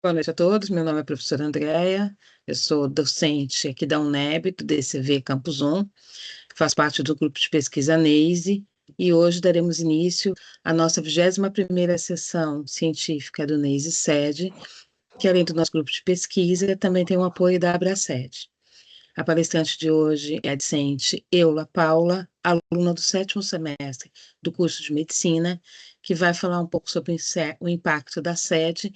Boa noite a todos. Meu nome é professora Andréia, eu sou docente aqui da UNEB, do DCV Campus 1, que faz parte do grupo de pesquisa NEISE, e hoje daremos início à nossa 21ª sessão científica do NEISE SED, que além do nosso grupo de pesquisa, também tem o apoio da Abraced. A palestrante de hoje é a discente Eula Paula, aluna do 7º semestre do curso de Medicina, que vai falar um pouco sobre o impacto da SED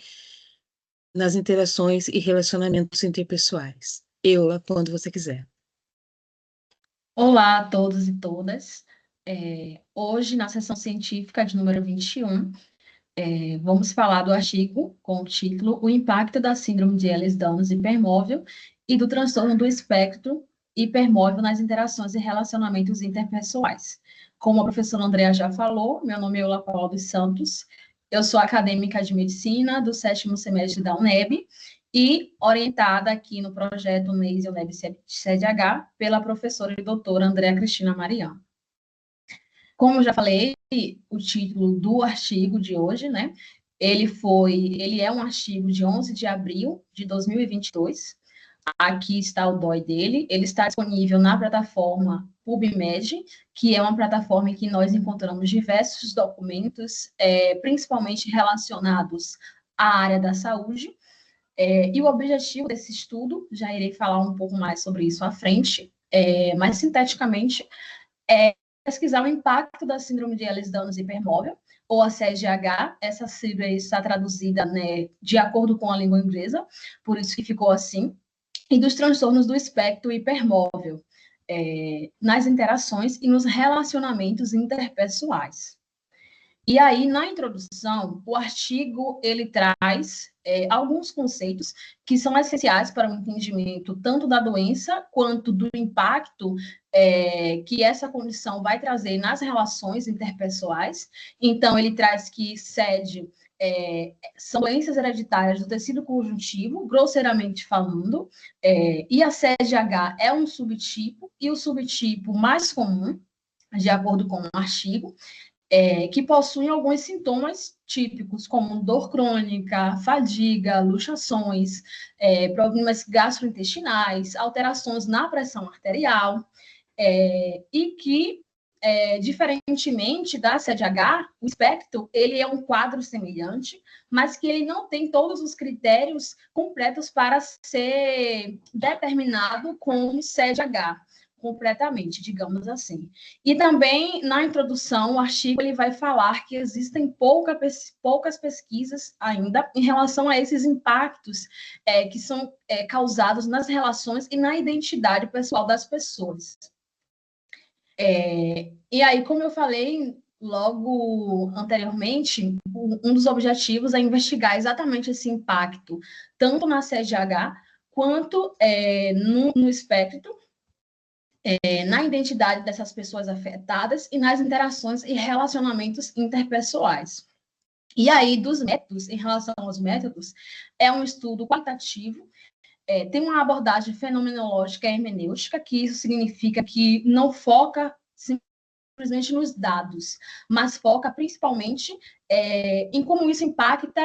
nas interações e relacionamentos interpessoais. Eula, quando você quiser. Olá a todos e todas. Hoje, na sessão científica de número 21, vamos falar do artigo com o título O impacto da síndrome de Ehlers-Danlos hipermóvel e do transtorno do espectro hipermóvel nas interações e relacionamentos interpessoais. Como a professora Andrea já falou, meu nome é Eula Paula dos Santos, eu sou acadêmica de medicina do 7º semestre da UNEB e orientada aqui no projeto NEISE UNEB CEDH pela professora e doutora Andrea Cristina Mariano. Como já falei, o título do artigo de hoje, né? Ele é um artigo de 11 de abril de 2022. Aqui está o DOI dele. Ele está disponível na plataforma PubMed, que é uma plataforma em que nós encontramos diversos documentos, principalmente relacionados à área da saúde. E o objetivo desse estudo, já irei falar um pouco mais sobre isso à frente, mas sinteticamente, é pesquisar o impacto da síndrome de Ehlers-Danlos hipermóvel, ou a CGH. Essa sigla está traduzida, né, de acordo com a língua inglesa, por isso que ficou assim, e dos transtornos do espectro hipermóvel, nas interações e nos relacionamentos interpessoais. E aí, na introdução, o artigo ele traz alguns conceitos que são essenciais para o entendimento tanto da doença quanto do impacto que essa condição vai trazer nas relações interpessoais. Então, ele traz que SED são doenças hereditárias do tecido conjuntivo, grosseiramente falando, e a CGH é um subtipo, e o subtipo mais comum, de acordo com o artigo, que possuem alguns sintomas típicos, como dor crônica, fadiga, luxações, problemas gastrointestinais, alterações na pressão arterial, e que, diferentemente da CDH, o espectro ele é um quadro semelhante, mas que ele não tem todos os critérios completos para ser determinado com CDH completamente, digamos assim. E também, na introdução, o artigo ele vai falar que existem poucas pesquisas ainda em relação a esses impactos que são causados nas relações e na identidade pessoal das pessoas. E aí, como eu falei logo anteriormente, um dos objetivos é investigar exatamente esse impacto, tanto na CGH quanto no espectro, na identidade dessas pessoas afetadas e nas interações e relacionamentos interpessoais. E aí, dos métodos, em relação aos métodos, é um estudo qualitativo, tem uma abordagem fenomenológica e hermenêutica, que isso significa que não foca simplesmente nos dados, mas foca principalmente em como isso impacta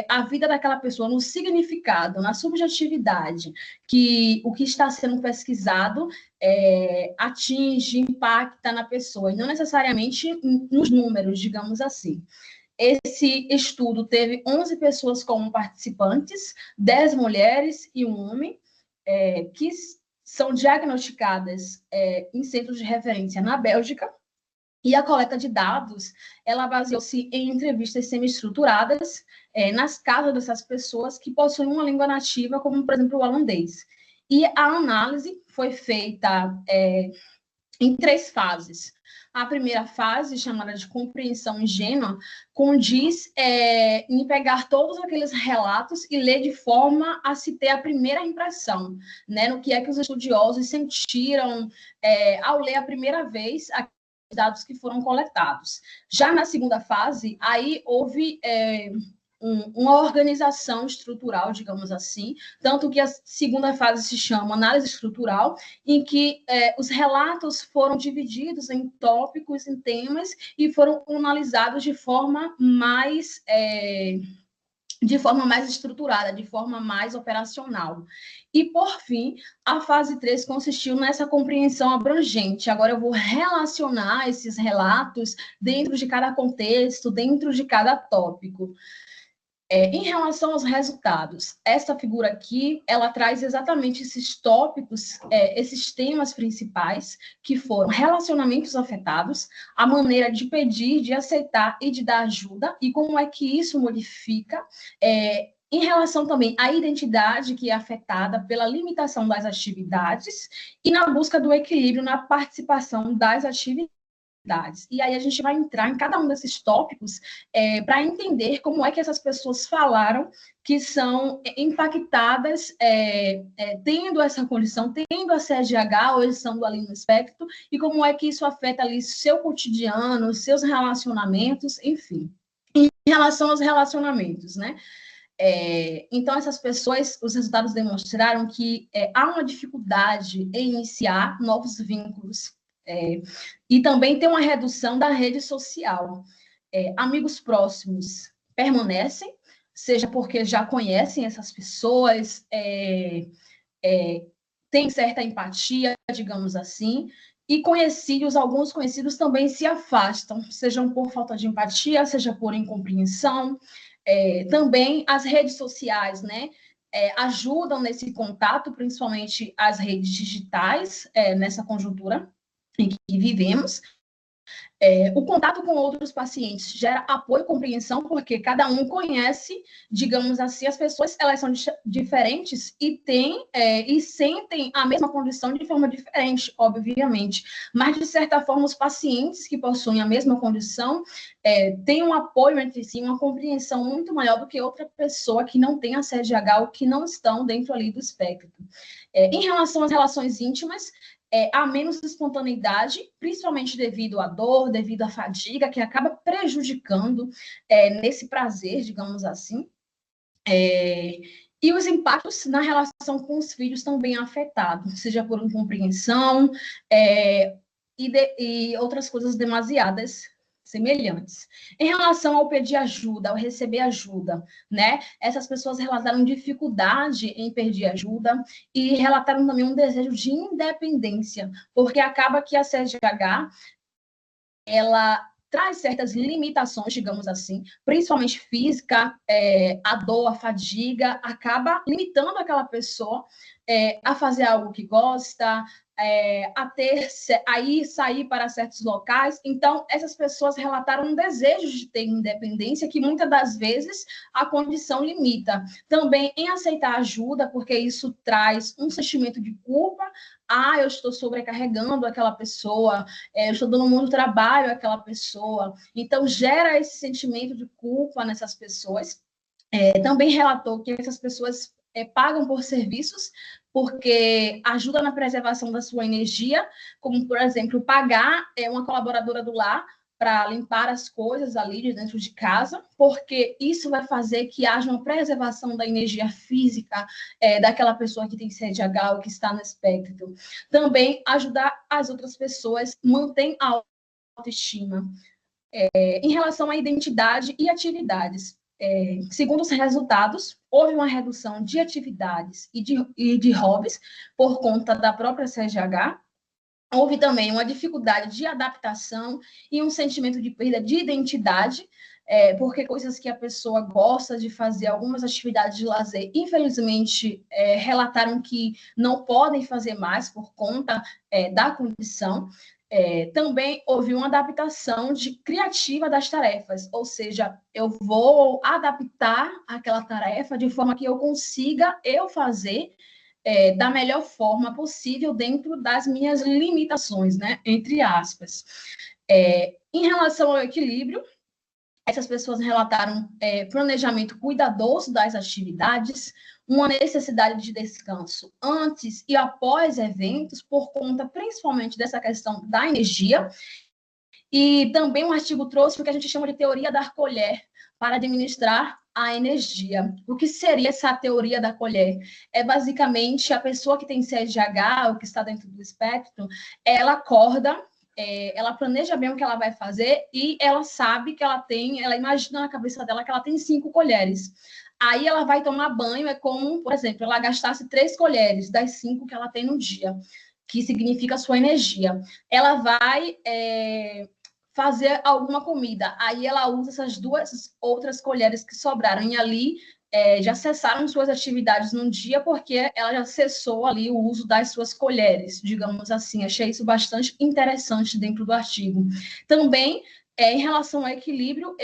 a vida daquela pessoa, no significado, na subjetividade, que o que está sendo pesquisado atinge, impacta na pessoa, e não necessariamente nos números, digamos assim. Esse estudo teve 11 pessoas como participantes, 10 mulheres e um homem, que são diagnosticadas em centros de referência na Bélgica. E a coleta de dados, ela baseou-se em entrevistas semi-estruturadas nas casas dessas pessoas que possuem uma língua nativa, como, por exemplo, o holandês. E a análise foi feita em 3 fases. A primeira fase, chamada de compreensão ingênua, condiz em pegar todos aqueles relatos e ler de forma a se ter a primeira impressão, né, no que é que os estudiosos sentiram ao ler a primeira vez dados que foram coletados. Já na segunda fase, aí houve uma organização estrutural, digamos assim, tanto que a segunda fase se chama análise estrutural, em que os relatos foram divididos em tópicos, em temas, e foram analisados de forma mais de forma mais estruturada, de forma mais operacional. E, por fim, a fase 3 consistiu nessa compreensão abrangente. Agora eu vou relacionar esses relatos dentro de cada contexto, dentro de cada tópico. Em relação aos resultados, essa figura aqui, ela traz exatamente esses tópicos, esses temas principais, que foram relacionamentos afetados, a maneira de pedir, de aceitar e de dar ajuda, e como é que isso modifica, em relação também à identidade que é afetada pela limitação das atividades, e na busca do equilíbrio na participação das atividades. E aí a gente vai entrar em cada um desses tópicos para entender como é que essas pessoas falaram que são impactadas tendo essa condição, tendo a CGH ou estando ali no espectro, e como é que isso afeta ali seu cotidiano, seus relacionamentos, enfim. Em relação aos relacionamentos, né? Então, essas pessoas, os resultados demonstraram que há uma dificuldade em iniciar novos vínculos, e também tem uma redução da rede social. Amigos próximos permanecem, seja porque já conhecem essas pessoas, têm certa empatia, digamos assim, e conhecidos, alguns conhecidos também se afastam, sejam por falta de empatia, seja por incompreensão. Também as redes sociais, né? Ajudam nesse contato, principalmente as redes digitais, nessa conjuntura em que vivemos. O contato com outros pacientes gera apoio e compreensão, porque cada um conhece, digamos assim, as pessoas, elas são diferentes e têm e sentem a mesma condição de forma diferente, obviamente. Mas, de certa forma, os pacientes que possuem a mesma condição têm um apoio entre si, uma compreensão muito maior do que outra pessoa que não tem a CGH ou que não estão dentro ali do espectro. Em relação às relações íntimas, há menos espontaneidade, principalmente devido à dor, devido à fadiga, que acaba prejudicando nesse prazer, digamos assim. E os impactos na relação com os filhos também afetados, seja por incompreensão e outras coisas demasiadas semelhantes. Em relação ao pedir ajuda, ao receber ajuda, né? Essas pessoas relataram dificuldade em pedir ajuda e relataram também um desejo de independência, porque acaba que a CGH, ela traz certas limitações, digamos assim, principalmente física, a dor, a fadiga, acaba limitando aquela pessoa a fazer algo que gosta, a ir sair para certos locais. Então, essas pessoas relataram um desejo de ter independência que muitas das vezes a condição limita. Também em aceitar ajuda, porque isso traz um sentimento de culpa. Eu estou sobrecarregando aquela pessoa, eu estou dando muito trabalho àquela pessoa. Então, gera esse sentimento de culpa nessas pessoas. Também relatou que essas pessoas pagam por serviços, porque ajuda na preservação da sua energia, como, por exemplo, pagar uma colaboradora do lar para limpar as coisas ali de dentro de casa, porque isso vai fazer que haja uma preservação da energia física daquela pessoa que tem CDH ou que está no espectro. Também ajudar as outras pessoas, mantém a autoestima. Em relação à identidade e atividades, segundo os resultados, houve uma redução de atividades e de hobbies por conta da própria CGH. Houve também uma dificuldade de adaptação e um sentimento de perda de identidade, porque coisas que a pessoa gosta de fazer, algumas atividades de lazer, infelizmente, relataram que não podem fazer mais por conta da condição. Também houve uma adaptação criativa das tarefas, ou seja, eu vou adaptar aquela tarefa de forma que eu consiga fazer da melhor forma possível dentro das minhas limitações, né? Entre aspas. Em relação ao equilíbrio, essas pessoas relataram planejamento cuidadoso das atividades, uma necessidade de descanso antes e após eventos, por conta principalmente dessa questão da energia. E também um artigo trouxe o que a gente chama de teoria da colher, para administrar a energia. O que seria essa teoria da colher? É basicamente a pessoa que tem CSGH, ou que está dentro do espectro, ela acorda, ela planeja bem o que ela vai fazer e ela sabe que ela imagina na cabeça dela que ela tem 5 colheres. Aí ela vai tomar banho, é como, por exemplo, ela gastasse 3 colheres das 5 que ela tem no dia, que significa a sua energia. Ela vai fazer alguma comida, aí ela usa essas 2 outras colheres que sobraram, e ali já cessaram suas atividades num dia, porque ela já cessou ali o uso das suas colheres, digamos assim. Achei isso bastante interessante dentro do artigo. Também, em relação ao equilíbrio,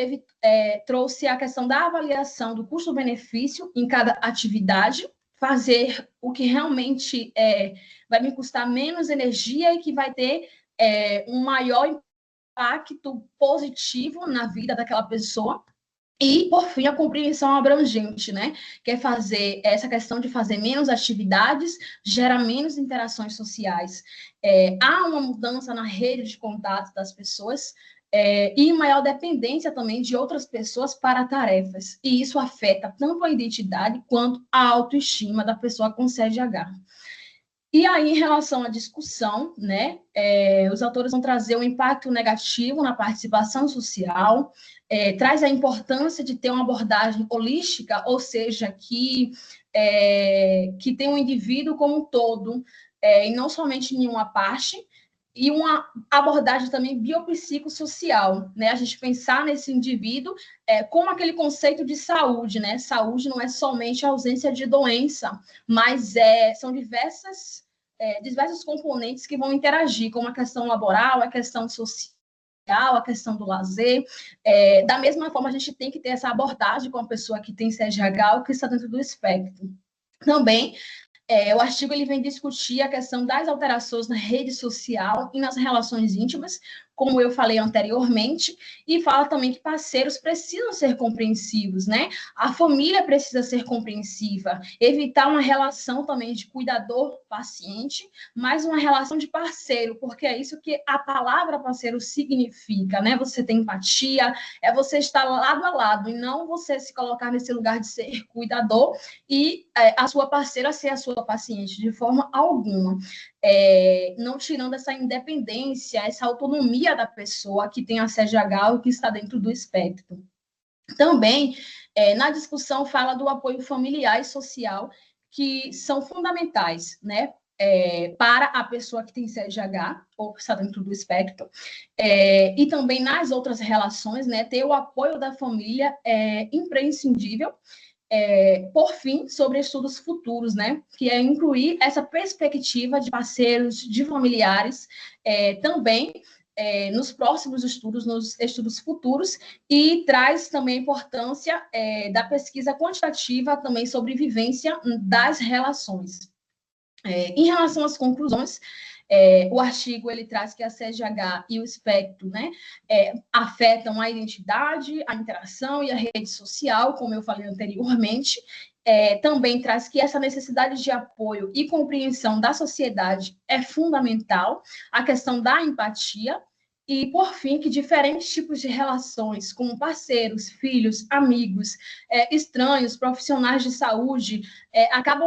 trouxe a questão da avaliação do custo-benefício em cada atividade, fazer o que realmente vai me custar menos energia e que vai ter um maior impacto positivo na vida daquela pessoa. E, por fim, a compreensão abrangente, né? Que é fazer essa questão de fazer menos atividades, gera menos interações sociais. Há uma mudança na rede de contatos das pessoas e maior dependência também de outras pessoas para tarefas. E isso afeta tanto a identidade quanto a autoestima da pessoa com CDH. E aí, em relação à discussão, né, os autores vão trazer um impacto negativo na participação social, traz a importância de ter uma abordagem holística, ou seja, que tem um indivíduo como um todo, e não somente em uma parte, e uma abordagem também biopsicossocial, né? A gente pensar nesse indivíduo como aquele conceito de saúde, né? Saúde não é somente a ausência de doença, mas são diversos componentes que vão interagir, como a questão laboral, a questão social, a questão do lazer. Da mesma forma, a gente tem que ter essa abordagem com a pessoa que tem CDH ou que está dentro do espectro. Também, o artigo ele vem discutir a questão das alterações na rede social e nas relações íntimas, como eu falei anteriormente, e fala também que parceiros precisam ser compreensivos, né? A família precisa ser compreensiva, evitar uma relação também de cuidador-paciente, mas uma relação de parceiro, porque é isso que a palavra parceiro significa, né? Você tem empatia, é você estar lado a lado, e não você se colocar nesse lugar de ser cuidador e a sua parceira ser a sua paciente, de forma alguma. Não tirando essa independência, essa autonomia da pessoa que tem a CDH ou que está dentro do espectro. Também, na discussão, fala do apoio familiar e social, que são fundamentais, né? Para a pessoa que tem CDH ou que está dentro do espectro, e também nas outras relações, né? Ter o apoio da família é imprescindível. Por fim, sobre estudos futuros, né? Que é incluir essa perspectiva de parceiros, de familiares, também nos próximos estudos, nos estudos futuros, e traz também a importância da pesquisa quantitativa também sobre vivência das relações. Em relação às conclusões, o artigo ele traz que a CGH e o espectro, né, afetam a identidade, a interação e a rede social, como eu falei anteriormente. Também traz que essa necessidade de apoio e compreensão da sociedade é fundamental, a questão da empatia, e, por fim, que diferentes tipos de relações, como parceiros, filhos, amigos, estranhos, profissionais de saúde,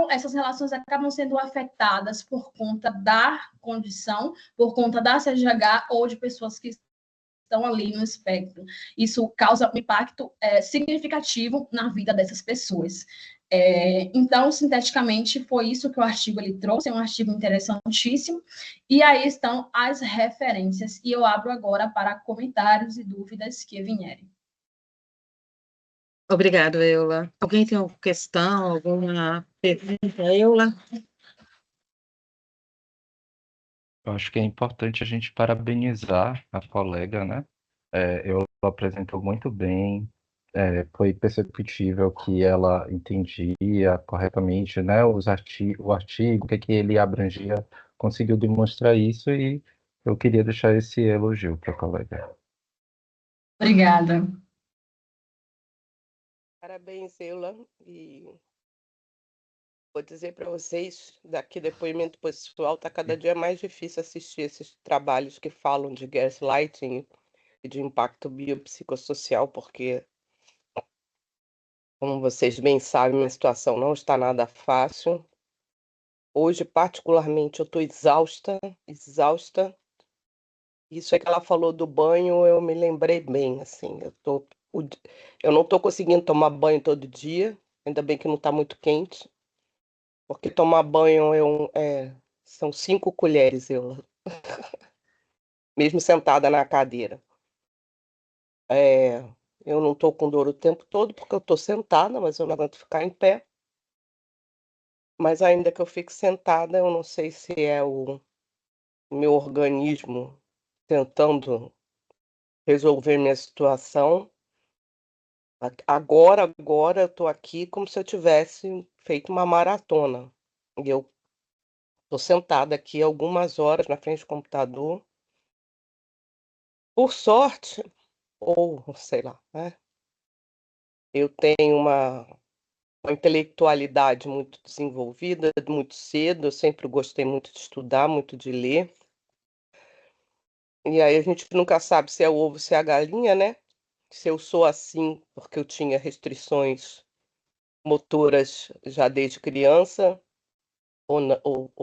essas relações acabam sendo afetadas por conta da condição, por conta da CGH ou de pessoas que estão ali no espectro. Isso causa um impacto significativo na vida dessas pessoas. Então, sinteticamente, foi isso que o artigo ele trouxe, é um artigo interessantíssimo, e aí estão as referências, e eu abro agora para comentários e dúvidas que vierem. Obrigado, Eula. Alguém tem alguma questão, alguma pergunta, Eula? Eu acho que é importante a gente parabenizar a colega, né? Ela apresentou muito bem, foi perceptível que ela entendia corretamente, né? O artigo, o que ele abrangia, conseguiu demonstrar isso e eu queria deixar esse elogio para a colega. Obrigada. Parabéns, Eula. E vou dizer para vocês, daqui depoimento pessoal, está cada dia mais difícil assistir esses trabalhos que falam de gaslighting e de impacto biopsicossocial, porque, como vocês bem sabem, minha situação não está nada fácil. Hoje, particularmente, eu estou exausta, exausta. Isso é que ela falou do banho, eu me lembrei bem, assim, eu não estou conseguindo tomar banho todo dia, Ainda bem que não está muito quente, porque tomar banho são 5 colheres, mesmo sentada na cadeira. Eu não estou com dor o tempo todo, porque eu estou sentada, mas eu não aguento ficar em pé. Mas ainda que eu fique sentada, eu não sei se é o meu organismo tentando resolver minha situação. Agora eu estou aqui como se eu tivesse feito uma maratona. E eu estou sentada aqui algumas horas na frente do computador. Por sorte, ou sei lá, né? Eu tenho uma intelectualidade muito desenvolvida, muito cedo. Eu sempre gostei muito de estudar, muito de ler. E aí a gente nunca sabe se é o ovo, se é a galinha, né? Se eu sou assim porque eu tinha restrições motoras já desde criança, ou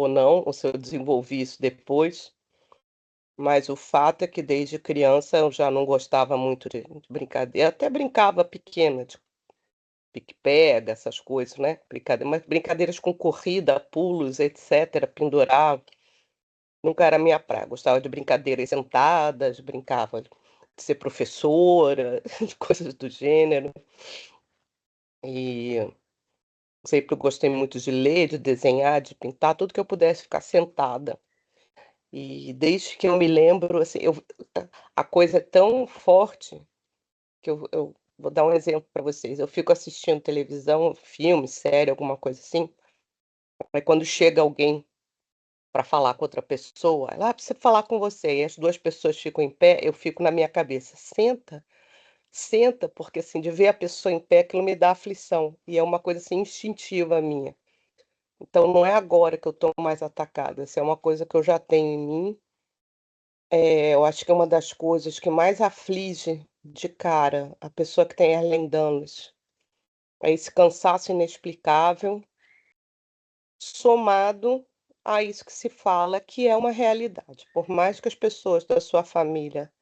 não, ou se eu desenvolvi isso depois. Mas o fato é que desde criança eu já não gostava muito de brincadeira. Até brincava pequena, de pique-pega, essas coisas, né? Mas brincadeiras com corrida, pulos, etc., pendurar, nunca era minha praia. Gostava de brincadeiras sentadas, brincava de ser professora, de coisas do gênero. E sempre gostei muito de ler, de desenhar, de pintar, tudo que eu pudesse ficar sentada. E desde que eu me lembro, assim, a coisa é tão forte que eu vou dar um exemplo para vocês. Eu fico assistindo televisão, filme, série, alguma coisa assim. Aí quando chega alguém para falar com outra pessoa, ela precisa falar com você, e as duas pessoas ficam em pé, eu fico na minha cabeça, senta, senta, porque assim, de ver a pessoa em pé, aquilo me dá aflição, e é uma coisa assim instintiva minha. Então não é agora que eu estou mais atacada, essa é uma coisa que eu já tenho em mim. Eu acho que é uma das coisas que mais aflige de cara a pessoa que tem Ehlers-Danlos, é esse cansaço inexplicável, somado a isso que se fala que é uma realidade. Por mais que as pessoas da sua família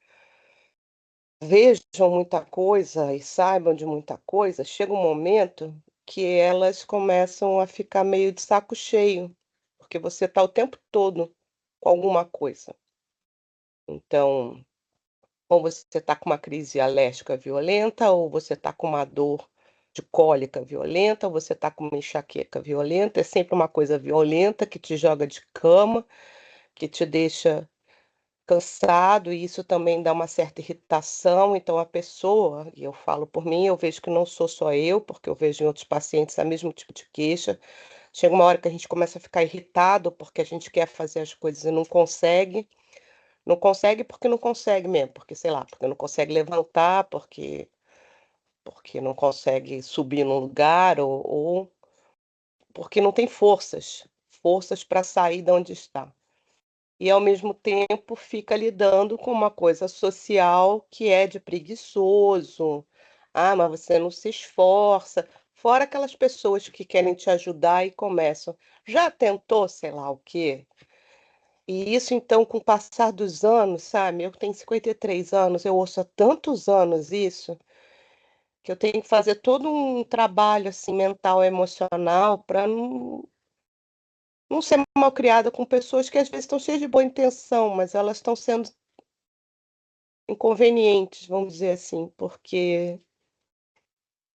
vejam muita coisa e saibam de muita coisa, chega um momento que elas começam a ficar meio de saco cheio, porque você está o tempo todo com alguma coisa. Então, ou você está com uma crise alérgica violenta, ou você está com uma dor de cólica violenta, ou você está com uma enxaqueca violenta, é sempre uma coisa violenta que te joga de cama, que te deixa cansado, e isso também dá uma certa irritação. Então a pessoa, e eu falo por mim, eu vejo que não sou só eu, porque eu vejo em outros pacientes o mesmo tipo de queixa. Chega uma hora que a gente começa a ficar irritado, porque a gente quer fazer as coisas e não consegue. Não consegue porque não consegue mesmo, porque sei lá, porque não consegue levantar, porque não consegue subir num lugar, ou porque não tem forças para sair de onde está. E ao mesmo tempo fica lidando com uma coisa social que é de preguiçoso. Ah, mas você não se esforça. Fora aquelas pessoas que querem te ajudar e começam. Já tentou, sei lá o quê? E isso, então, com o passar dos anos, sabe? Eu tenho 53 anos, eu ouço há tantos anos isso, que eu tenho que fazer todo um trabalho assim mental, emocional, para não ser mal criada com pessoas que às vezes estão cheias de boa intenção, mas elas estão sendo inconvenientes, vamos dizer assim, porque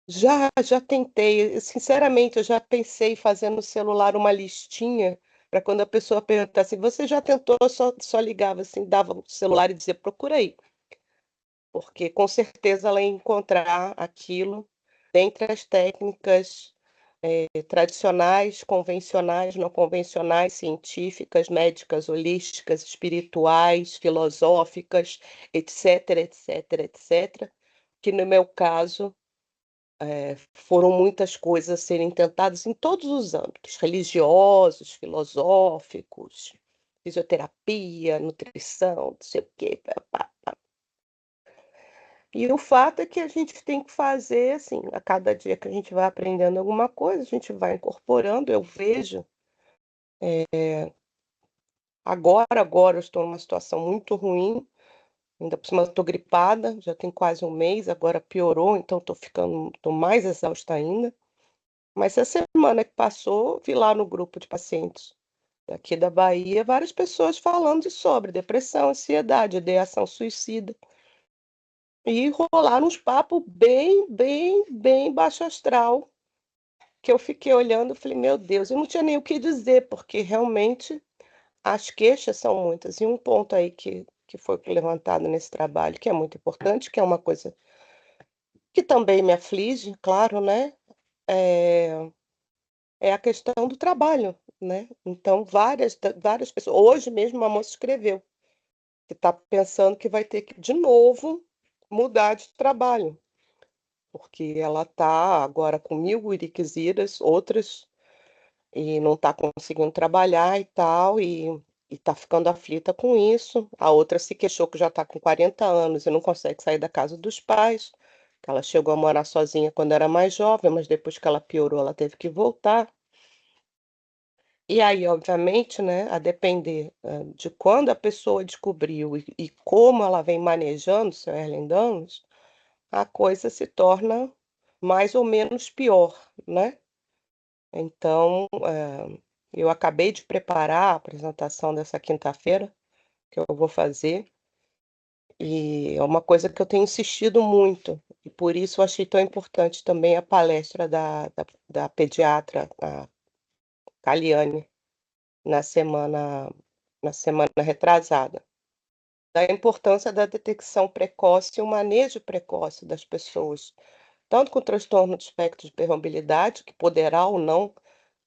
já tentei, sinceramente, eu já pensei em fazer no celular uma listinha para quando a pessoa perguntasse: você já tentou? Só ligava assim, dava o celular e dizia: procura aí. Porque com certeza ela ia encontrar aquilo dentre as técnicas tradicionais, convencionais, não convencionais, científicas, médicas, holísticas, espirituais, filosóficas, etc, etc, etc, que no meu caso foram muitas coisas a serem tentadas em todos os âmbitos, religiosos, filosóficos, fisioterapia, nutrição, não sei o quê. Pá, pá. E o fato é que a gente tem que fazer, assim, a cada dia que a gente vai aprendendo alguma coisa, a gente vai incorporando. Eu vejo, agora eu estou numa situação muito ruim, ainda por cima eu estou gripada, já tem quase um mês, agora piorou, então estou mais exausta ainda. Mas essa semana que passou, vi lá no grupo de pacientes daqui da Bahia várias pessoas falando sobre depressão, ansiedade, ideação suicida. E rolaram uns papos bem baixo astral, que eu fiquei olhando e falei, meu Deus, eu não tinha nem o que dizer, porque realmente as queixas são muitas. E um ponto aí que foi levantado nesse trabalho, que é muito importante, que é uma coisa que também me aflige, claro, né? É, é a questão do trabalho, né? Então, várias pessoas. Hoje mesmo, uma moça escreveu que está pensando que vai ter que, de novo, mudar de trabalho, porque ela está agora com 1000 outras, e não está conseguindo trabalhar e tal, e está ficando aflita com isso. A outra se queixou que já está com 40 anos e não consegue sair da casa dos pais, que ela chegou a morar sozinha quando era mais jovem, mas depois que ela piorou, ela teve que voltar. E aí, obviamente, né, a depender, de quando a pessoa descobriu e como ela vem manejando seu Ehlers-Danlos, a coisa se torna mais ou menos pior, né. Então, eu acabei de preparar a apresentação dessa quinta-feira, que eu vou fazer, e é uma coisa que eu tenho insistido muito, e por isso eu achei tão importante também a palestra da pediatra, a Caliane. Na semana na semana retrasada, da importância da detecção precoce e o manejo precoce das pessoas, tanto com transtorno do espectro de hipermobilidade, que poderá ou não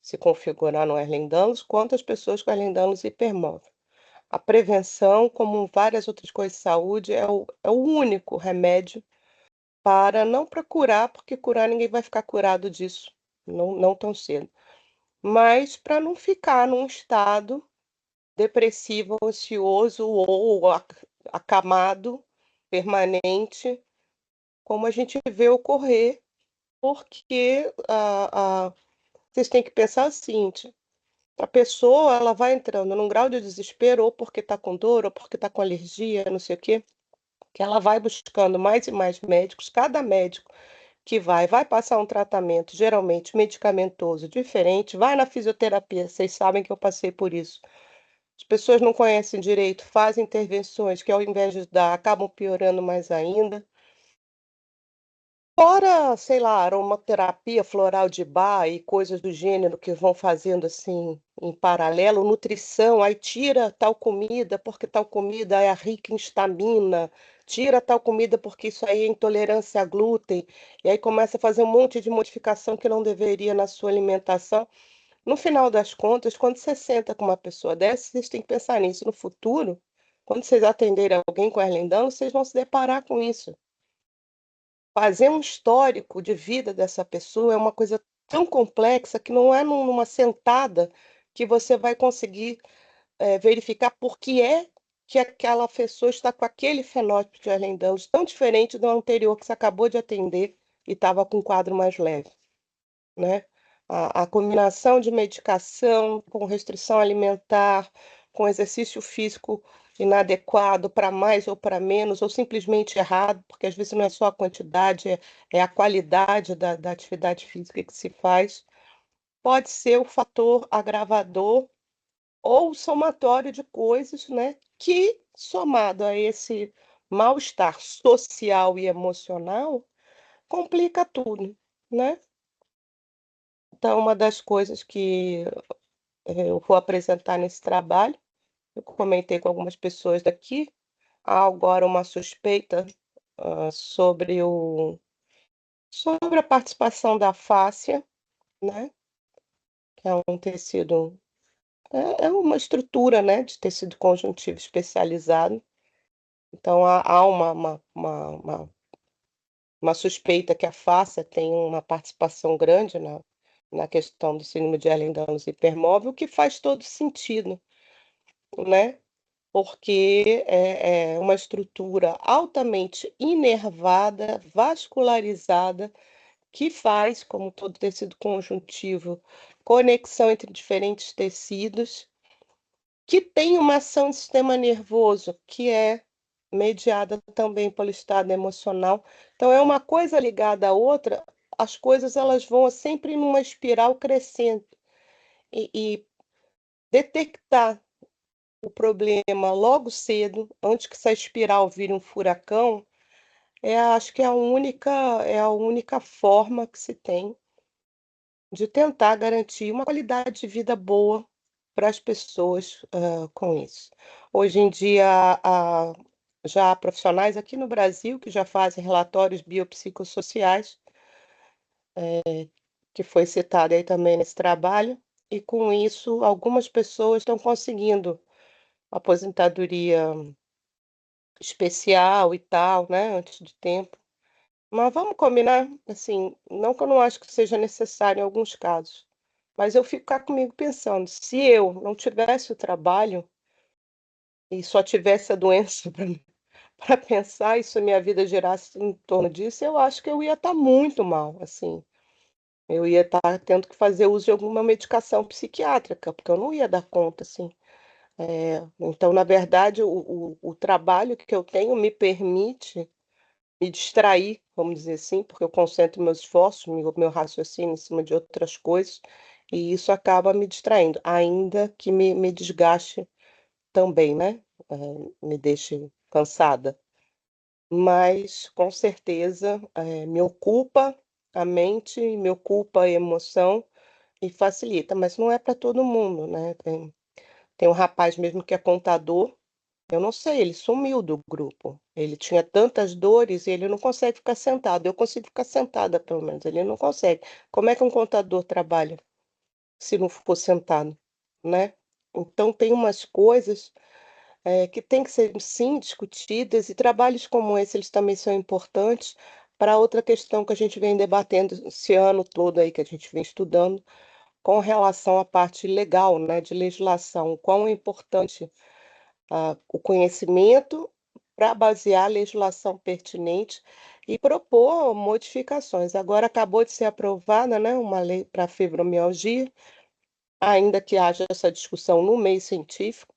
se configurar no Ehlers-Danlos, quanto as pessoas com Ehlers-Danlos hipermóvel. A prevenção, como várias outras coisas de saúde, é o único remédio para não para curar, porque curar ninguém vai ficar curado disso, não tão cedo, mas para não ficar num estado depressivo, ansioso ou acamado, permanente, como a gente vê ocorrer, porque vocês têm que pensar o seguinte: a pessoa ela vai entrando num grau de desespero, ou porque está com dor, ou porque está com alergia, não sei o quê, que ela vai buscando mais e mais médicos. Cada médico que vai passar um tratamento, geralmente medicamentoso, diferente, vai na fisioterapia, vocês sabem que eu passei por isso. As pessoas não conhecem direito, fazem intervenções que, ao invés de ajudar, acabam piorando mais ainda. Fora, sei lá, aromaterapia floral de Bach e coisas do gênero que vão fazendo assim em paralelo, nutrição, aí tira tal comida porque tal comida é rica em histamina, tira tal comida porque isso aí é intolerância a glúten, e aí começa a fazer um monte de modificação que não deveria na sua alimentação. No final das contas, quando você senta com uma pessoa dessa, vocês têm que pensar nisso no futuro. Quando vocês atenderem alguém com Ehlers-Danlos, vocês vão se deparar com isso. Fazer um histórico de vida dessa pessoa é uma coisa tão complexa que não é numa sentada que você vai conseguir, verificar por que é que aquela pessoa está com aquele fenótipo de Ehlers-Danlos tão diferente do anterior que você acabou de atender e estava com um quadro mais leve. Né? A combinação de medicação com restrição alimentar, com exercício físico inadequado para mais ou para menos, ou simplesmente errado, porque às vezes não é só a quantidade, é a qualidade da atividade física que se faz, pode ser o fator agravador ou somatório de coisas, né, que, somado a esse mal-estar social e emocional, complica tudo, né? Então, uma das coisas que eu vou apresentar nesse trabalho, eu comentei com algumas pessoas daqui, há agora uma suspeita, sobre a participação da fáscia, né, que é um tecido, é uma estrutura, né, de tecido conjuntivo especializado. Então há uma suspeita que a fáscia tem uma participação grande na questão do síndrome de Ehlers-Danlos hipermóvel, o que faz todo sentido, né, porque é uma estrutura altamente inervada, vascularizada, que faz, como todo tecido conjuntivo, conexão entre diferentes tecidos, que tem uma ação do sistema nervoso, que é mediada também pelo estado emocional. Então é uma coisa ligada à outra, as coisas elas vão sempre numa espiral crescente. E detectar o problema logo cedo, antes que essa espiral vire um furacão, acho que é a única forma que se tem de tentar garantir uma qualidade de vida boa para as pessoas, com isso. Hoje em dia, já há profissionais aqui no Brasil que já fazem relatórios biopsicossociais, que foi citado aí também nesse trabalho, e com isso algumas pessoas estão conseguindo aposentadoria especial e tal, né, antes de tempo. Mas vamos combinar, assim, não que eu não acho que seja necessário em alguns casos, mas eu fico cá comigo pensando, se eu não tivesse o trabalho e só tivesse a doença para pensar e se a minha vida girasse em torno disso, eu acho que eu ia estar muito mal, assim. Eu ia estar tendo que fazer uso de alguma medicação psiquiátrica, porque eu não ia dar conta, assim. Então, na verdade, o trabalho que eu tenho me permite me distrair, vamos dizer assim, porque eu concentro meus esforços, meu raciocínio em cima de outras coisas, e isso acaba me distraindo, ainda que me desgaste também, né, me deixe cansada. Mas, com certeza, me ocupa a mente, me ocupa a emoção e facilita, mas não é para todo mundo, né. Tem um rapaz mesmo que é contador, eu não sei, ele sumiu do grupo. Ele tinha tantas dores e ele não consegue ficar sentado. Eu consigo ficar sentada, pelo menos, ele não consegue. Como é que um contador trabalha se não for sentado, né? Então tem umas coisas, que têm que ser, sim, discutidas e trabalhos como esse, eles também são importantes para outra questão que a gente vem debatendo esse ano todo aí, que a gente vem estudando, com relação à parte legal, né, de legislação. O quão é importante o conhecimento para basear a legislação pertinente e propor modificações. Agora acabou de ser aprovada, né, uma lei para a fibromialgia, ainda que haja essa discussão no meio científico,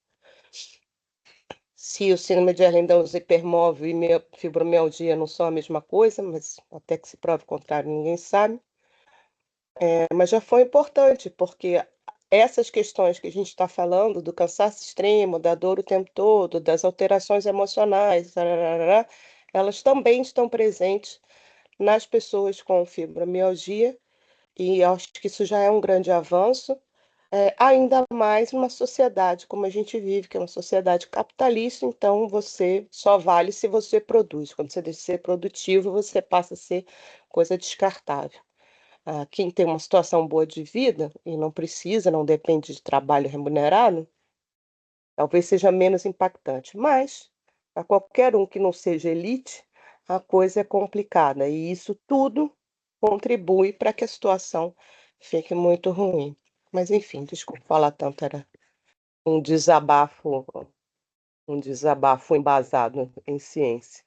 se o síndrome de Ehlers-Danlos, hipermóvel e fibromialgia não são a mesma coisa, mas até que se prove o contrário, ninguém sabe. Mas já foi importante, porque essas questões que a gente está falando, do cansaço extremo, da dor o tempo todo, das alterações emocionais, tararara, elas também estão presentes nas pessoas com fibromialgia, e acho que isso já é um grande avanço, ainda mais numa sociedade como a gente vive, que é uma sociedade capitalista, então você só vale se você produz. Quando você deixa de ser produtivo, você passa a ser coisa descartável. Quem tem uma situação boa de vida e não precisa, não depende de trabalho remunerado, talvez seja menos impactante, mas para qualquer um que não seja elite, a coisa é complicada e isso tudo contribui para que a situação fique muito ruim. Mas enfim, desculpa falar tanto, era um desabafo embasado em ciência.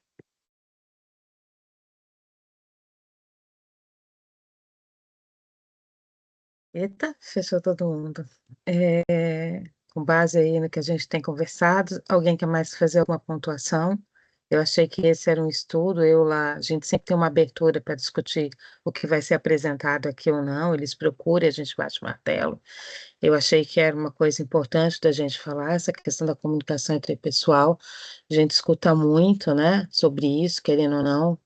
Eita, fechou todo mundo. Com base aí no que a gente tem conversado, alguém quer mais fazer alguma pontuação? Eu achei que esse era um estudo, a gente sempre tem uma abertura para discutir o que vai ser apresentado aqui ou não, eles procuram, a gente bate o martelo. Eu achei que era uma coisa importante da gente falar, essa questão da comunicação interpessoal. A gente escuta muito, né, sobre isso, querendo ou não,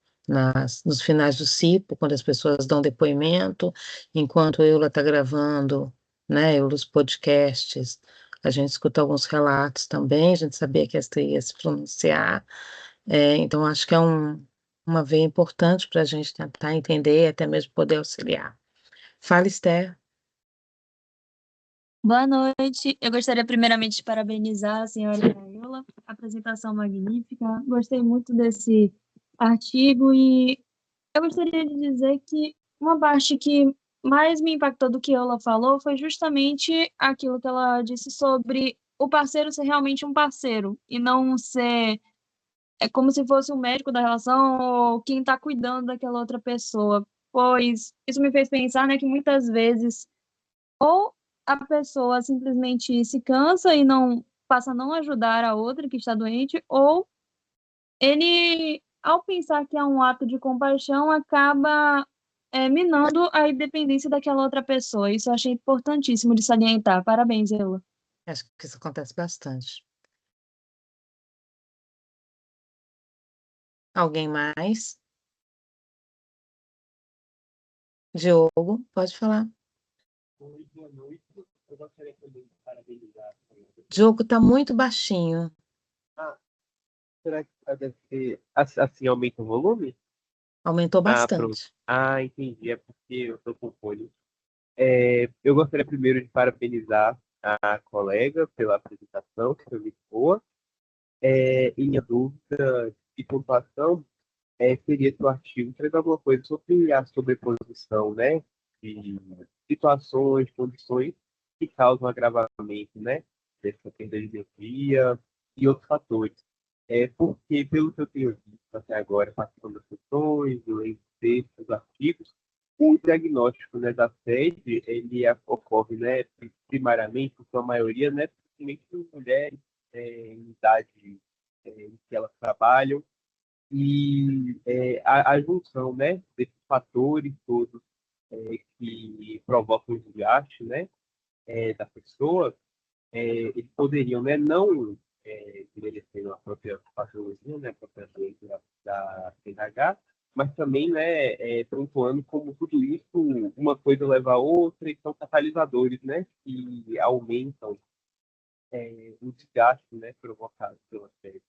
nos finais do CIPO, quando as pessoas dão depoimento, enquanto a Eula está gravando, né, Eula's podcasts, a gente escuta alguns relatos também, a gente sabia que esta ia se pronunciar. Então acho que é uma veia importante para a gente tentar entender e até mesmo poder auxiliar. Fala, Esther. Boa noite. Eu gostaria primeiramente de parabenizar a senhora Raiola, apresentação magnífica. Gostei muito desse artigo e eu gostaria de dizer que uma parte que mais me impactou do que ela falou foi justamente aquilo que ela disse sobre o parceiro ser realmente um parceiro e não ser como se fosse um médico da relação ou quem está cuidando daquela outra pessoa. Pois isso me fez pensar, né, que muitas vezes ou a pessoa simplesmente se cansa e não passa a não ajudar a outra que está doente, ou ele, ao pensar que é um ato de compaixão, acaba minando a independência daquela outra pessoa. Isso eu achei importantíssimo de salientar. Parabéns, Eula. Acho que isso acontece bastante. Alguém mais? Diogo, pode falar. Oi, boa noite. Eu gostaria também de parabenizar a colega. Diogo está muito baixinho. Ah, será que deve ser assim aumenta o volume? Aumentou Ah, pronto. bastante. Ah, entendi. É porque eu estou com fone. Eu gostaria primeiro de parabenizar a colega pela apresentação, que foi muito boa. E minha dúvida de pontuação seria se o artigo traz alguma coisa sobre a sobreposição, né, de situações, condições que causam agravamento, né, dessa perda de energia e outros fatores. Porque, pelo que eu tenho visto até agora, participando das sessões, lendo textos, artigos, o diagnóstico, né, da sede, ele ocorre, né, primariamente, por sua maioria, né, principalmente em mulheres em idade em que elas trabalham, e a junção, né, desses fatores todos que provocam o desgaste, né, da pessoa, eles poderiam, né, não desmerecendo a própria patologia, né, a própria doença da CNH, mas também, né, pontuando como tudo isso, uma coisa leva a outra, e são catalisadores, né, que aumentam o desgaste, né, provocado pela pele.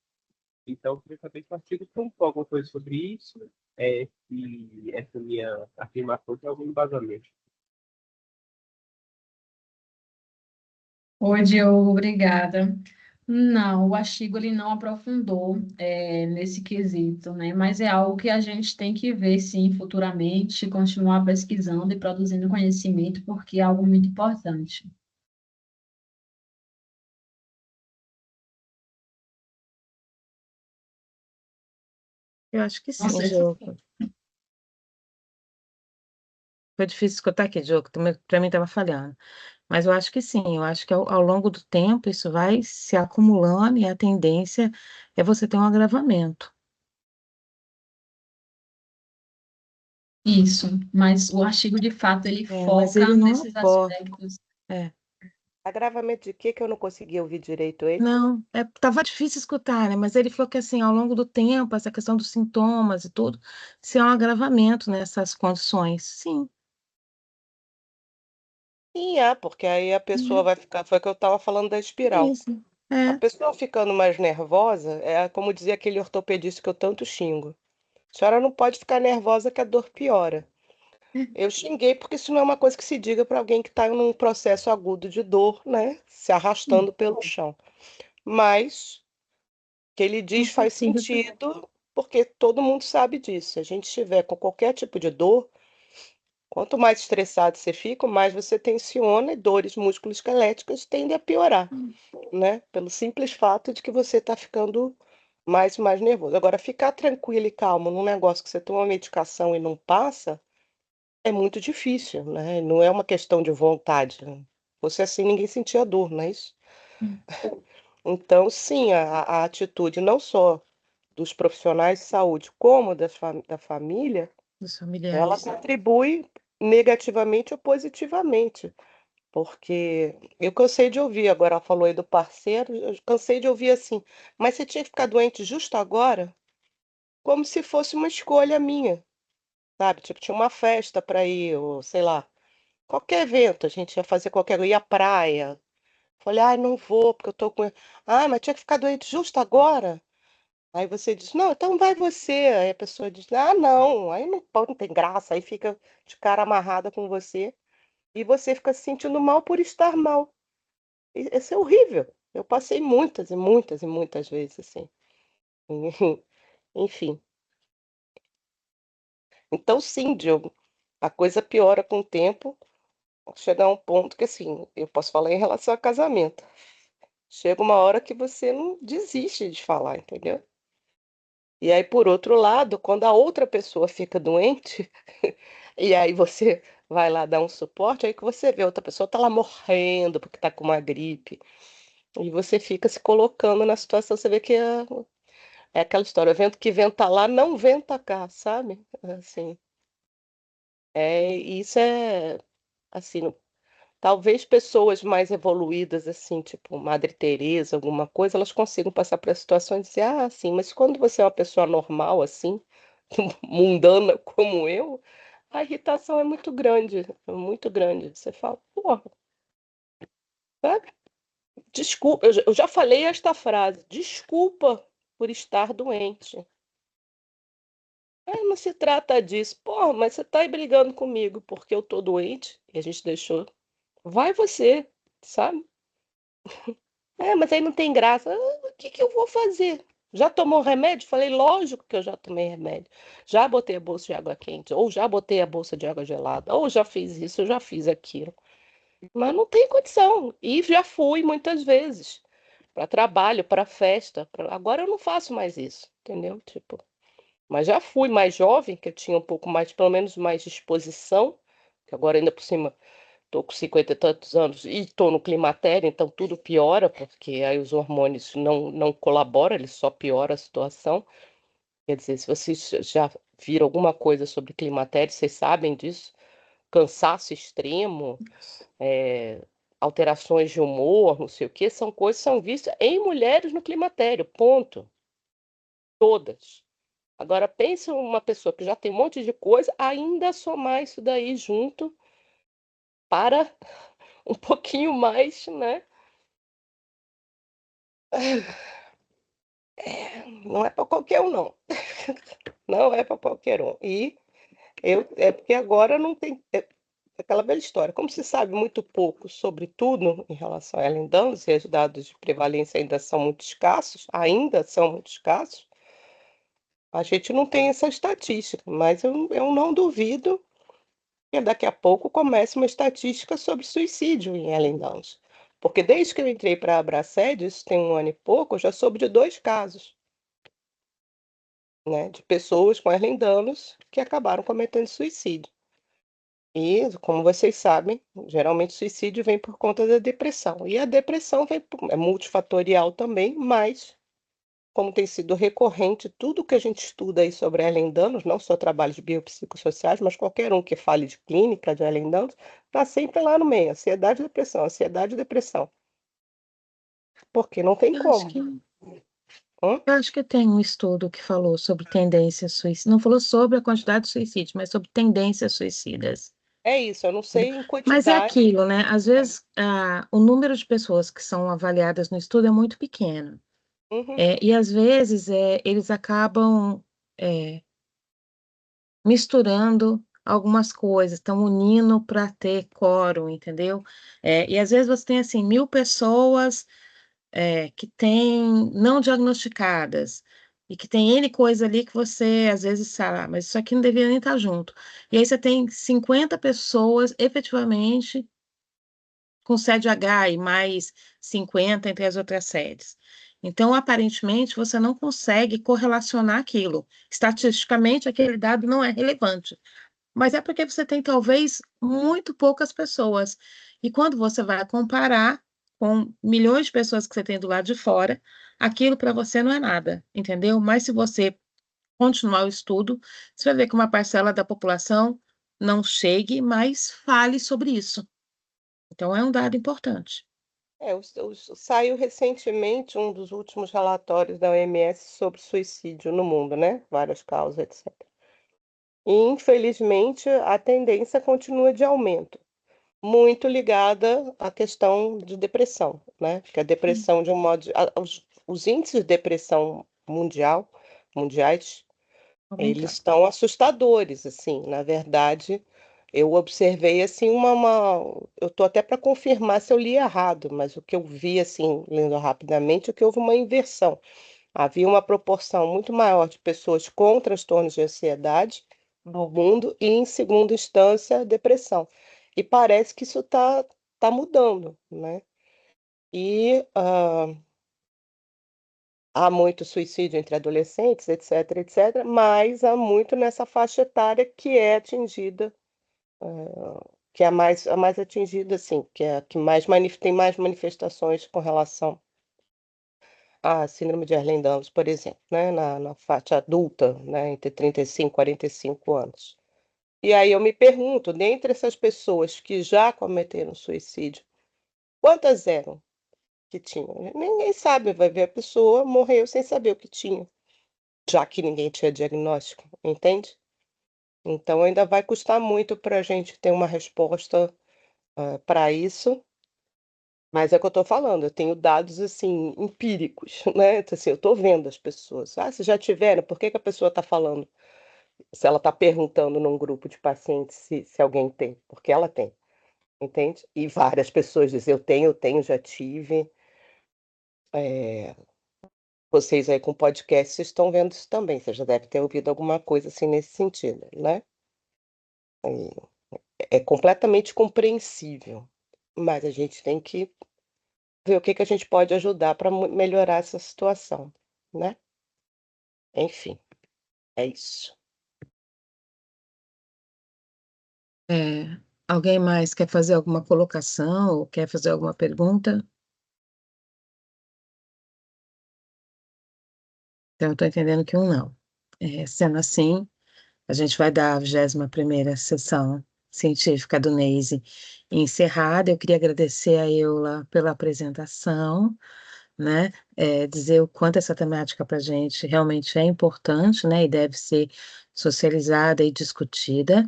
Então, eu queria saber se o artigo pontuou alguma coisa sobre isso, se essa minha afirmação tem algum embasamento. Oi, Diogo, obrigada. Não, o artigo ele não aprofundou nesse quesito, né? Mas é algo que a gente tem que ver, sim, futuramente, continuar pesquisando e produzindo conhecimento, porque é algo muito importante. Eu acho que Não sim, sei se Diogo. Foi difícil escutar aqui, Diogo. Para mim estava falhando. Mas eu acho que sim. Eu acho que ao longo do tempo isso vai se acumulando e a tendência é você ter um agravamento. isso, mas o artigo de fato ele Mas ele foca não nesses aborda. aspectos. É. Agravamento de quê que eu não consegui ouvir direito ele? Não, tava difícil escutar, né? Mas ele falou que assim, ao longo do tempo, essa questão dos sintomas e tudo, se é um agravamento nessas condições. Sim. Sim, porque aí a pessoa Uhum. vai ficar. Foi o que eu estava falando da espiral. Isso. A É. pessoa ficando mais nervosa, é como dizia aquele ortopedista que eu tanto xingo. A senhora não pode ficar nervosa que a dor piora. Eu xinguei porque isso não é uma coisa que se diga para alguém que está num processo agudo de dor, né? Se arrastando pelo chão. Mas o que ele Com diz faz certeza. sentido, porque todo mundo sabe disso. Se a gente estiver com qualquer tipo de dor, quanto mais estressado você fica, mais você tensiona e dores musculoesqueléticas tendem a piorar, né? Pelo simples fato de que você está ficando mais e mais nervoso. Agora, ficar tranquilo e calmo num negócio que você toma medicação e não passa, é muito difícil, né? Não é uma questão de vontade. Se fosse assim, ninguém sentia dor, não é isso? Hum. Então, sim, a atitude não só dos profissionais de saúde, como da família, Dos ela familiares. contribui negativamente ou positivamente. Porque eu cansei de ouvir, agora ela falou aí do parceiro, eu cansei de ouvir assim, mas você tinha que ficar doente justo agora? Como se fosse uma escolha minha, sabe? Tipo, tinha uma festa para ir, ou sei lá, qualquer evento, a gente ia fazer qualquer, ia à praia. Falei, ai, não vou, porque eu tô com. Ah, mas tinha que ficar doente justo agora? Aí você diz, não, então vai você. Aí a pessoa diz, ah, não, aí não, pô, não tem graça, aí fica de cara amarrada com você, e você fica se sentindo mal por estar mal. Isso é horrível. Eu passei muitas e muitas e muitas vezes assim. Enfim. Então, sim, Diogo, a coisa piora com o tempo, chega a um ponto que, assim, eu posso falar em relação a casamento. Chega uma hora que você não desiste de falar, entendeu? E aí, por outro lado, quando a outra pessoa fica doente, e aí você vai lá dar um suporte, aí que você vê a outra pessoa tá lá morrendo porque tá com uma gripe. E você fica se colocando na situação, você vê que é aquela história, o vento que venta lá não venta cá, sabe? Assim. Isso é, assim, talvez pessoas mais evoluídas, assim, tipo Madre Teresa, alguma coisa, elas consigam passar por situações e dizer, ah, sim, mas quando você é uma pessoa normal, assim, mundana como eu, a irritação é muito grande, é muito grande. Você fala, porra, sabe? Desculpa, eu já falei esta frase, desculpa por estar doente. Não se trata disso. Porra, mas você tá aí brigando comigo porque eu tô doente e a gente deixou. Vai você, sabe? Mas aí não tem graça. O que que eu vou fazer? Já tomou remédio? Falei, lógico que eu já tomei remédio. Já botei a bolsa de água quente, ou já botei a bolsa de água gelada, ou já fiz isso, eu já fiz aquilo. Mas não tem condição. E já fui muitas vezes para trabalho, para festa. Agora eu não faço mais isso, entendeu? Tipo, mas já fui mais jovem, que eu tinha um pouco mais, pelo menos mais disposição, que agora ainda por cima estou com 50 e tantos anos e estou no climatério, então tudo piora, porque aí os hormônios não colaboram, eles só pioram a situação. Quer dizer, se vocês já viram alguma coisa sobre climatério, vocês sabem disso. Cansaço extremo, é, alterações de humor, não sei o que, são coisas que são vistas em mulheres no climatério, ponto. Todas. Agora, pensa uma pessoa que já tem um monte de coisa, ainda somar isso daí junto para um pouquinho mais, né? Não é para qualquer um, não. Não é para qualquer um. E é porque agora não tem. É aquela velha história. Como se sabe muito pouco sobre tudo em relação a Ellen Daniels, e os dados de prevalência ainda são muito escassos, a gente não tem essa estatística, mas eu não duvido que daqui a pouco comece uma estatística sobre suicídio em Ellen Daniels. Porque desde que eu entrei para a Abraced, isso tem 1 ano e pouco, eu já soube de 2 casos, né, de pessoas com Ellen Daniels que acabaram cometendo suicídio. E, como vocês sabem, geralmente o suicídio vem por conta da depressão. E a depressão é multifatorial também, mas, como tem sido recorrente, tudo que a gente estuda aí sobre Ehlers-Danlos, não só trabalhos biopsicossociais, mas qualquer um que fale de clínica de Ehlers-Danlos, está sempre lá no meio, ansiedade e depressão, ansiedade e depressão. Porque não tem Eu acho como. que, Hã? eu acho que tem um estudo que falou sobre tendências suicidas. Não falou sobre a quantidade de suicídios, mas sobre tendências suicidas. É isso, eu não Entendeu? sei em Mas é quantidade. aquilo, né? Às vezes, o número de pessoas que são avaliadas no estudo é muito pequeno. Uhum. E às vezes eles acabam é, misturando algumas coisas, estão unindo para ter quórum, entendeu? E às vezes você tem assim 1.000 pessoas que têm não diagnosticadas e que tem N coisa ali que você às vezes sabe, mas isso aqui não deveria nem estar junto. E aí você tem 50 pessoas efetivamente com sede H e mais 50 entre as outras sedes. Então, aparentemente, você não consegue correlacionar aquilo. Estatisticamente, aquele dado não é relevante. Mas é porque você tem talvez muito poucas pessoas. E quando você vai comparar com milhões de pessoas que você tem do lado de fora, aquilo para você não é nada, entendeu? Mas se você continuar o estudo, você vai ver que uma parcela da população não chegue, mas fale sobre isso. Então, é um dado importante. Saiu recentemente um dos últimos relatórios da OMS sobre suicídio no mundo, né? Várias causas, etc. E, infelizmente, a tendência continua de aumento, muito ligada à questão de depressão, né? Porque a depressão, de um modo, os índices de depressão mundiais, eles Aumentar. estão assustadores, assim. Na verdade, eu observei assim eu estou até para confirmar se eu li errado, mas o que eu vi assim, lendo rapidamente, é que houve uma inversão. Havia uma proporção muito maior de pessoas com transtornos de ansiedade no mundo e, em segunda instância, depressão. E parece que isso tá mudando, né? E há muito suicídio entre adolescentes, etc, etc, mas há muito nessa faixa etária que é atingida, que é a mais atingida, assim, que é a que tem mais manifestações com relação à síndrome de Ehlers-Danlos, por exemplo, né, na faixa adulta, né, entre 35 e 45 anos. E aí eu me pergunto, dentre essas pessoas que já cometeram suicídio, quantas eram que tinham? Ninguém sabe, vai ver a pessoa morreu sem saber o que tinha, já que ninguém tinha diagnóstico, entende? Então ainda vai custar muito para a gente ter uma resposta para isso, mas é o que eu estou falando, eu tenho dados assim empíricos, né? Então, assim, eu estou vendo as pessoas. Ah, se já tiveram, por que que a pessoa está falando? Se ela está perguntando num grupo de pacientes se alguém tem, porque ela tem, entende? E várias pessoas dizem, eu tenho, já tive. É, vocês aí com podcast vocês estão vendo isso também, você já deve ter ouvido alguma coisa assim nesse sentido, né? É completamente compreensível, mas a gente tem que ver o que que a gente pode ajudar para melhorar essa situação, né? Enfim, é isso. É, alguém mais quer fazer alguma colocação ou quer fazer alguma pergunta? Então, eu estou entendendo que um não. Sendo assim, a gente vai dar a 21ª sessão científica do NEISE encerrada. Eu queria agradecer a Eula pela apresentação, né? Dizer o quanto essa temática para a gente realmente é importante, né? E deve ser socializada e discutida.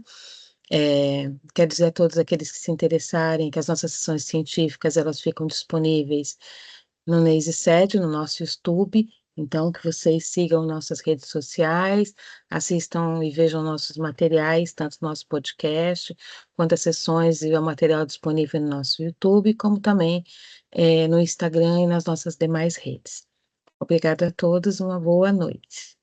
Quero dizer a todos aqueles que se interessarem que as nossas sessões científicas elas ficam disponíveis no NEISE 7, no nosso YouTube. Então, que vocês sigam nossas redes sociais, assistam e vejam nossos materiais, tanto no nosso podcast, quanto as sessões e o material disponível no nosso YouTube, como também no Instagram e nas nossas demais redes. Obrigada a todos, uma boa noite.